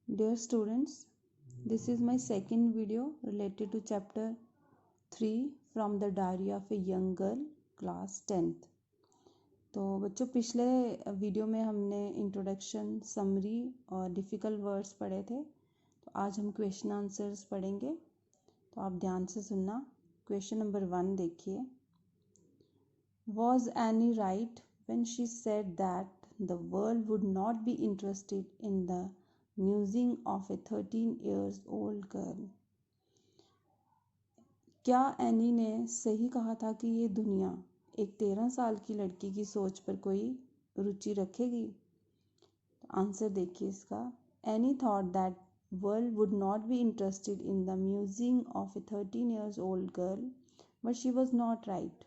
Dear students, this is my second video related to chapter 3 from the diary of a young girl, class 10th. तो बच्चों, पिछले video में हमने introduction, summary और difficult words पढ़े थे। तो आज हम क्वेश्चन आंसर्स पढ़ेंगे, तो आप ध्यान से सुनना। क्वेश्चन नंबर 1 देखिए। Was Annie right when she said that the world would not be interested in the musing of a 13 years old girl? क्या एनी ने सही कहा था कि ये दुनिया एक 13 साल की लड़की की सोच पर कोई रुचि रखेगी? तो आंसर देखिए इसका। Any thought that world would not be interested in the musing of A 13 years old girl, but she was not right.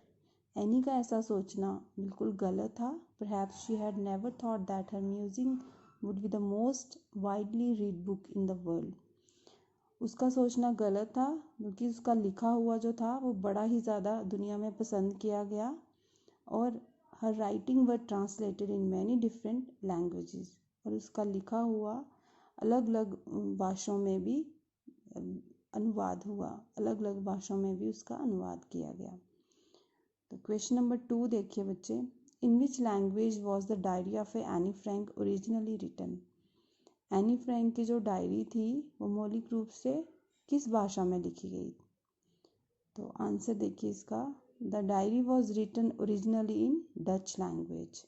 Any का ऐसा सोचना बिल्कुल गलत था। Perhaps she had never thought that her musing would be the most widely read book in the world. उसका सोचना गलत था क्योंकि उसका लिखा हुआ जो था वो बड़ा ही ज़्यादा दुनिया में पसंद किया गया, और हर writing were translated in many different languages, और उसका लिखा हुआ अलग अलग भाषाओं में भी अनुवाद हुआ, अलग अलग भाषाओं में भी उसका अनुवाद किया गया। तो क्वेश्चन नंबर 2 देखिए बच्चे। In which language was the diary of a Anne Frank originally written? Anne Frank की जो डायरी थी वो मौलिक रूप से किस भाषा में लिखी गई? तो आंसर देखिए इसका। The diary was written originally in Dutch language.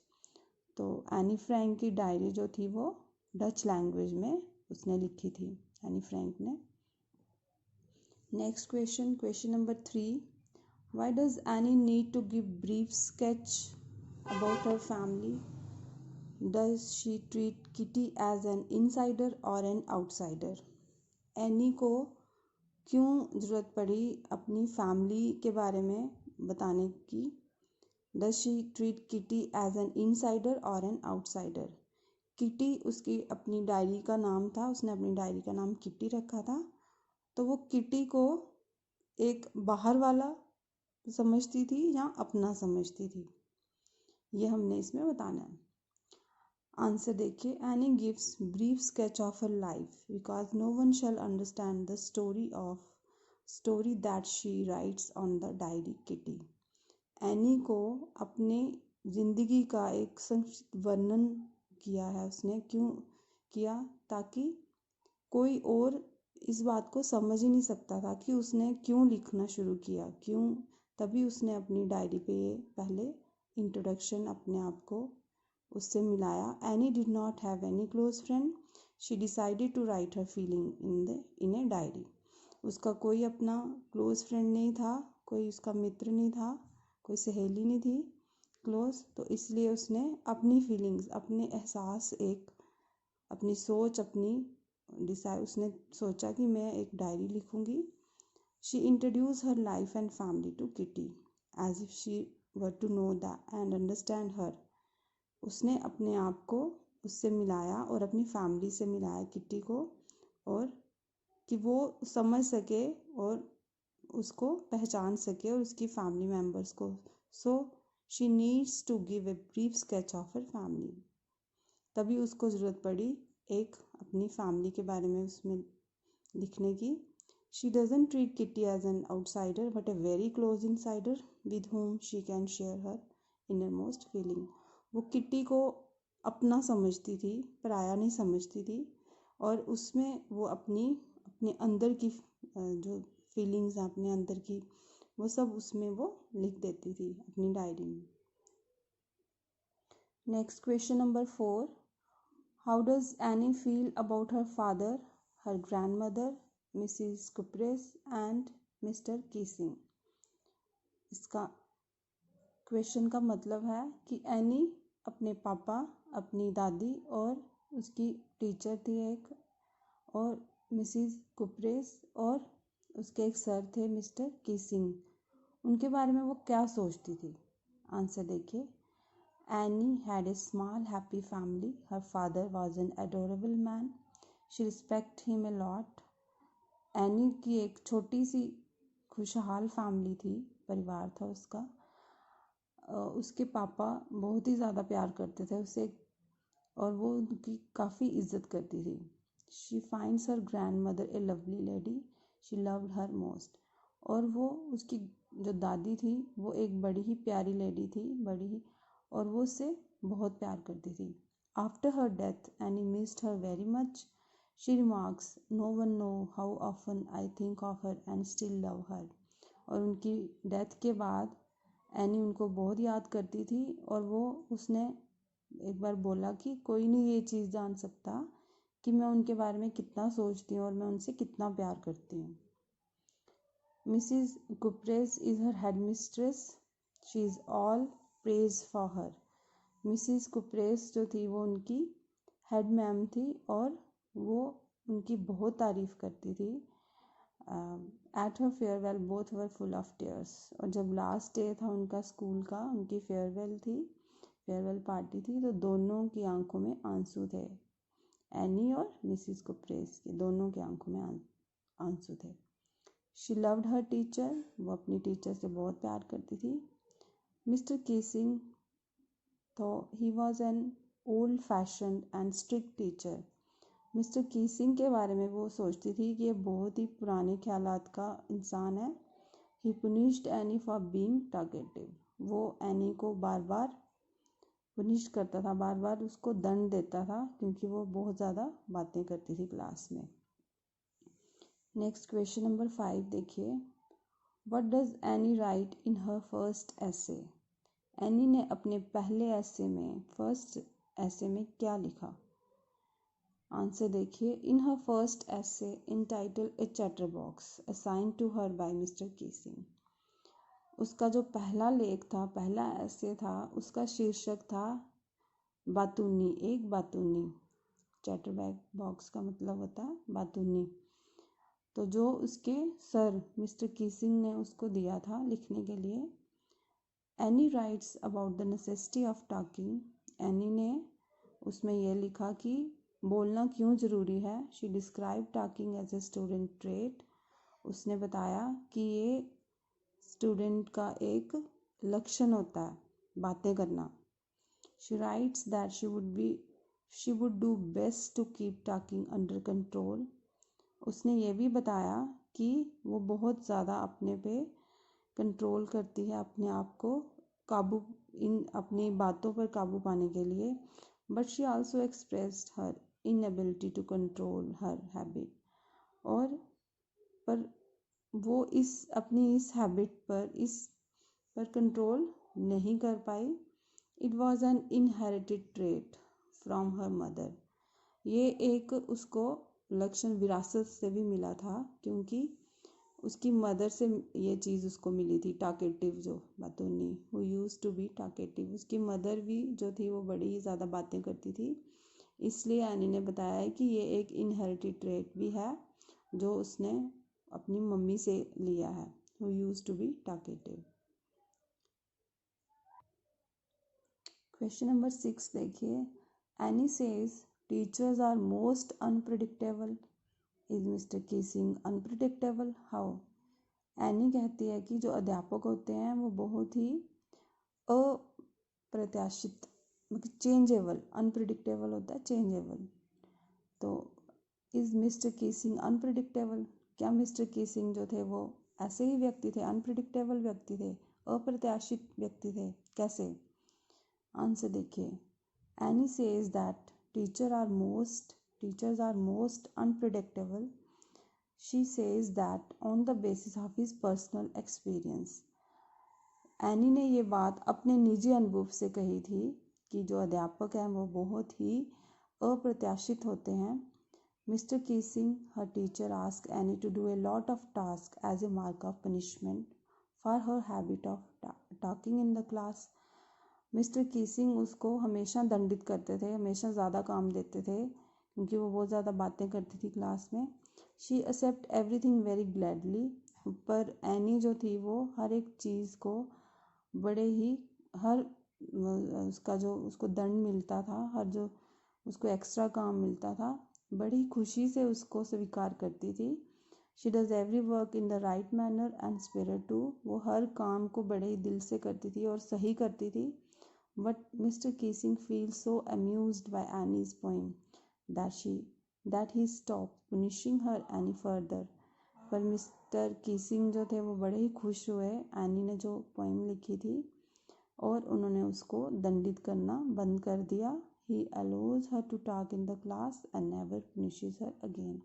तो एनी फ्रैंक की डायरी जो थी वो डच लैंग्वेज में उसने लिखी थी, एनी फ्रैंक ने। Next question, question number 3। Why does Anne need to give brief sketch about her family? Does she treat Kitty as an insider or an outsider? Any को क्यों ज़रूरत पड़ी अपनी फैमिली के बारे में बताने की? Does she treat Kitty as an insider or an outsider? Kitty उसकी अपनी डायरी का नाम था, उसने अपनी डायरी का नाम किटी रखा था, तो वो किटी को एक बाहर वाला समझती थी या अपना समझती थी, ये हमने इसमें बताना है। आंसर देखिए। Anne gives brief sketch of her life because no one shall understand the story that she writes on the diary Kitty. Anne को अपने जिंदगी का एक संक्षिप्त वर्णन किया है उसने। क्यों किया? ताकि कोई और इस बात को समझ ही नहीं सकता था कि उसने क्यों लिखना शुरू किया, क्यों। तभी उसने अपनी डायरी पे पहले इंट्रोडक्शन अपने आप को उससे मिलाया। Anne did not have any close friend, she decided to write her feeling in a diary. उसका कोई अपना क्लोज फ्रेंड नहीं था, कोई उसका मित्र नहीं था, कोई सहेली नहीं थी क्लोज, तो इसलिए उसने अपनी फीलिंग्स, अपने एहसास, एक अपनी सोच, उसने सोचा कि मैं एक डायरी लिखूंगी। She introduce her life and family to Kitty as if she were to know that and understand her. उसने अपने आप को उससे मिलाया और अपनी फैमिली से मिलाया किटी को, और कि वो समझ सके और उसको पहचान सके और उसकी फैमिली मेम्बर्स को। So she needs to give a brief sketch of her family. तभी उसको ज़रूरत पड़ी एक अपनी फैमिली के बारे में उसमें लिखने की। She doesn't treat Kitty as an outsider but a very close insider with whom she can share her inner most feeling. वो किटी को अपना समझती थी, पराया नहीं समझती थी, और उसमें वो अपने अंदर की जो फीलिंग्स हैं अपने अंदर की, वो सब उसमें वो लिख देती थी अपनी डायरी में। Next question number 4। How does Anne feel about her father, her grandmother, Mrs Kuperus and Mr Keesing? इसका क्वेश्चन का मतलब है कि एनी अपने पापा, अपनी दादी और उसकी टीचर थी एक, और मिसिस कुपरेस, और उसके एक सर थे मिस्टर कीसिंग, उनके बारे में वो क्या सोचती थी? आंसर देखिए। Any had a small happy family, her father was an adorable man, she respect him a lot. Any की एक छोटी सी खुशहाल फैमिली थी, परिवार था उसका। उसके पापा बहुत ही ज़्यादा प्यार करते थे उसे, और वो उनकी काफ़ी इज्जत करती थी। She finds her grand mother A lovely lady she loved her most. और वो उसकी जो दादी थी वो एक बड़ी ही प्यारी लेडी थी, बड़ी ही, और वो उससे बहुत प्यार करती थी। After her death Anne missed her very much. She remarks, no one know how often I think of her and still love her. और उनकी डेथ के बाद एनी उनको बहुत याद करती थी, और वो उसने एक बार बोला कि कोई नहीं ये चीज़ जान सकता कि मैं उनके बारे में कितना सोचती हूँ और मैं उनसे कितना प्यार करती हूँ। Mrs Kuperus is her headmistress, she is all praise for her. Mrs Kuperus जो थी वो उनकी हेड मैम थी और वो उनकी बहुत तारीफ़ करती थी। At her farewell both were full of tears. और जब लास्ट डे था उनका स्कूल का, उनकी फेयरवेल थी, फेयरवेल पार्टी थी, तो दोनों की आंखों में आंसू थे। एनी और मिसिज कुप्रेस की दोनों की आंखों में आंसू थे। शी लव्ड हर टीचर, वो अपनी टीचर से बहुत प्यार करती थी। मिस्टर कीसिंग तो he was an old fashion and strict teacher. Mr Keesing के बारे में वो सोचती थी कि ये बहुत ही पुराने ख्यालात का इंसान है। ही पुनिश्ड एनी फॉर बीइंग टॉकेटिव। वो एनी को बार बार पुनिश करता था, बार बार उसको दंड देता था क्योंकि वो बहुत ज़्यादा बातें करती थी क्लास में। नेक्स्ट क्वेश्चन नंबर 5 देखिए। What does any right in her first ऐसे। एनी ने अपने पहले ऐसे में, फर्स्ट ऐसे में क्या लिखा? आंसर देखिए। In her first essay entitled a chatterbox assigned to her by Mr Keesing. उसका जो पहला लेख था, पहला ऐसे था, उसका शीर्षक था बातूनी, एक बातूनी। चैटर बॉक्स का मतलब होता है बातूनी। तो जो उसके सर मिस्टर कीसिंग ने उसको दिया था लिखने के लिए। Anne writes about the necessity of talking. Anne ने उसमें यह लिखा कि बोलना क्यों ज़रूरी है। She describe talking as a student trait. उसने बताया कि ये स्टूडेंट का एक लक्षण होता है, बातें करना। She writes that she would do best to keep talking under control. उसने ये भी बताया कि वो बहुत ज़्यादा अपने पे कंट्रोल करती है, अपने आप को काबू, इन अपनी बातों पर काबू पाने के लिए। But she also expressed her inability to control her habit. और पर वो अपनी इस हैबिट पर, इस पर कंट्रोल नहीं कर पाई। It was an inherited trait from her mother. ये एक उसको लक्षण विरासत से भी मिला था क्योंकि उसकी मदर से ये चीज़ उसको मिली थी। टॉकेटिव जो बातूनी, वो यूज टू बी टॉकेटिव। उसकी मदर भी जो थी वो बड़ी ही ज़्यादा बातें करती थी। इसलिए एनी ने बताया है कि ये एक इनहेरिटेड ट्रेट भी है जो उसने अपनी मम्मी से लिया है। वो used to be talkative. Question number 6 देखिए। Anne says teachers are most unpredictable. Is Mr Keesing unpredictable? How? Anne कहती है कि जो अध्यापक होते हैं वो बहुत ही अप्रत्याशित, मतलब चेंजेबल। अनप्रिडिक्टेबल होता है चेंजेबल। तो इज मिस्टर कीसिंग अनप्रिडिक्टेबल? क्या मिस्टर कीसिंग जो थे वो ऐसे ही व्यक्ति थे, अनप्रिडिक्टेबल व्यक्ति थे, अप्रत्याशित व्यक्ति थे? कैसे? आंसर देखिए। Anne says that teachers are most unpredictable. She says that on the basis of his personal experience. Anne ने ये बात अपने निजी अनुभव से कही थी कि जो अध्यापक हैं वो बहुत ही अप्रत्याशित होते हैं। Mr Keesing, her teacher, asked Annie to do a lot of tasks as a mark of punishment for her habit of talking in the class. Mr Keesing उसको हमेशा दंडित करते थे, हमेशा ज़्यादा काम देते थे क्योंकि वो बहुत ज़्यादा बातें करती थी क्लास में। She accept everything very gladly. पर एनी जो थी वो हर एक चीज़ को बड़े ही, हर उसका जो उसको दंड मिलता था, हर जो उसको एक्स्ट्रा काम मिलता था, बड़ी खुशी से उसको स्वीकार करती थी। She does every work in the right manner and spirit too. वो हर काम को बड़े ही दिल से करती थी और सही करती थी। But mister Keesing feel so amused by Anne's poem that she that he stopped punishing her any further. पर मिस्टर कीसिंग जो थे वो बड़े ही खुश हुए एनी ने जो पोइम लिखी थी और उन्होंने उसको दंडित करना बंद कर दिया. He allows her to talk in the class and never punishes her again.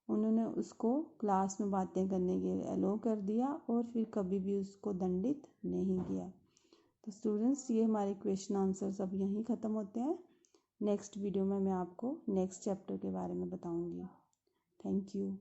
उन्होंने उसको क्लास में बातें करने के लिए अलो कर दिया और फिर कभी भी उसको दंडित नहीं किया. तो स्टूडेंट्स, ये हमारे क्वेश्चन आंसर्स अब यहीं ख़त्म होते हैं. नेक्स्ट वीडियो में मैं आपको नेक्स्ट चैप्टर के बारे में बताऊंगी. Thank you.